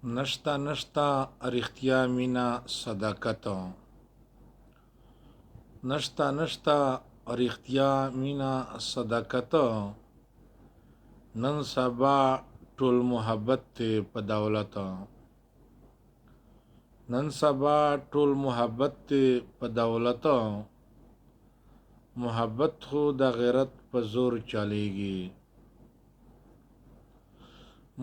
نشتا رښتیا مینا صداقت نشتا رښتیا مینا صداقت نن سبا ټول محبت ته په دولت نن سبا ټول محبت ته په دولت محبت خو د غیرت په زور چلیږي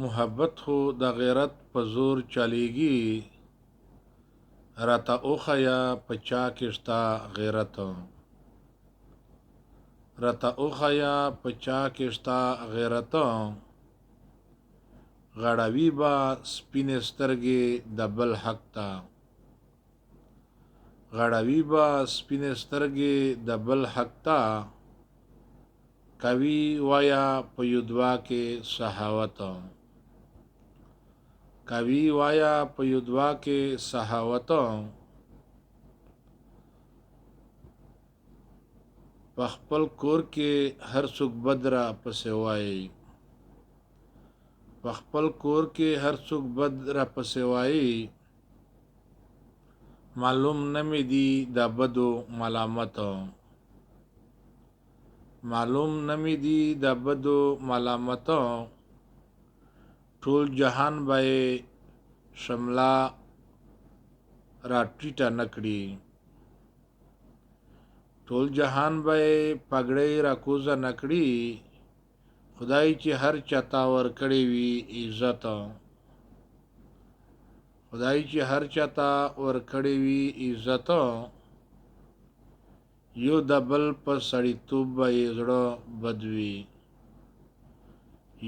محبت خو د غیرت په زور چلیږي راته اوخیا په چا کې شتا غیرت راته اوخیا په چا کې شتا غیرت غړوي با سپینې سترګې د بل حق ته غړوي با سپینې سترګې د بل حق ته کوي وایا په یدوا کې سحاوت کوي وایا په یدوا کې سحاوت په خپل کور کې هر څوک بدرا پسې وایي په خپل کور کې هر څوک بدرا پسې وایي معلوم نه مې دي د بدو ملامت معلوم نه مې دي د بدو ملامت ټول جهان به شملا را ټیټه نکړي ټول جهان به پګړې را کوزه نکړي خدای چې هر چاته ور کړی وي عزت خدای چې هر چاته ور کړی وي عزت یو د بل په سړیتوب به زړه بدوي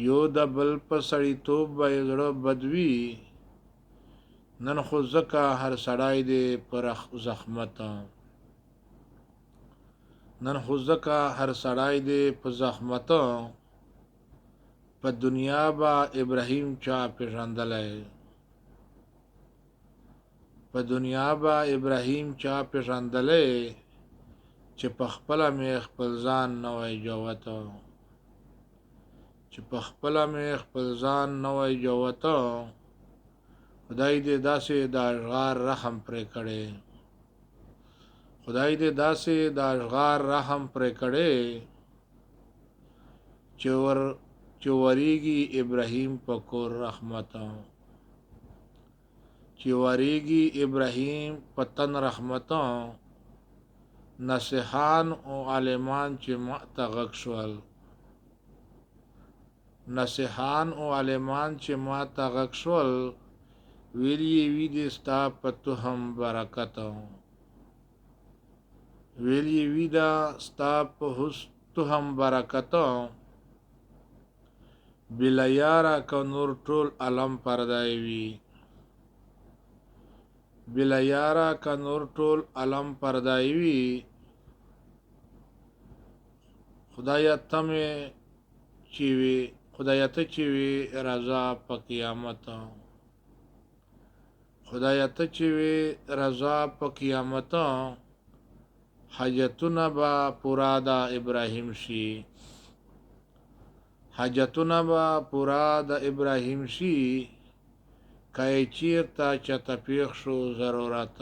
یو د بل په سړیتوب به زړه بدوي نن خو ځکه هر سړی دی پر زحمت نن خو ځکه هر سړی دی په زحمت په دنیا با ابراهیم چا پیژندلی په دنیا با ابراهیم چا پیژندلی چې په خپله مې خپل ځان نه وای جوته چې په خپله مې خپل ځان نه وای جوته خدای دې داسې د اشغار رحم پرې کړی خدای دې داسې د اشغار رحم پرې کړی چې وریږي ابراهیم په کور رحمت چې وریږي ابراهیم په تن رحمت نصیحان او عالمان چې ماته غږ شول نصیحان او عالمان چې ماته غږ شول ویلی وی دې ستا په تهم برکت ویلی وی دا ستا په تهم برکت بلا یارا که نور ټول علم پردای وی بلا یارا که نور ټول علم پردای وی خدایا تمه چې وی خدایا ته چې وی رضا په قیامت خدایا ته چې وی رضا په قیامت حاجتونه با پورا د ابراهیم شي حاجتونه با پورا د ابراهیم شي کای چیرته چته پیښ شو ضرورت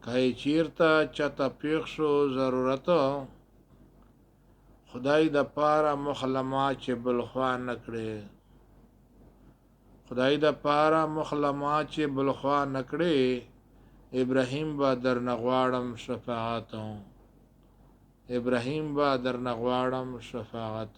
کای چیرته چته پیښ شو ضرورت خدای د پاره مخلما چې بلخوا نکړي خدای د پاره مخلما چې بلخوا نکړي ابراهیم با در نغواړم شفاعت ابراهیم با در نغواړم شفاعت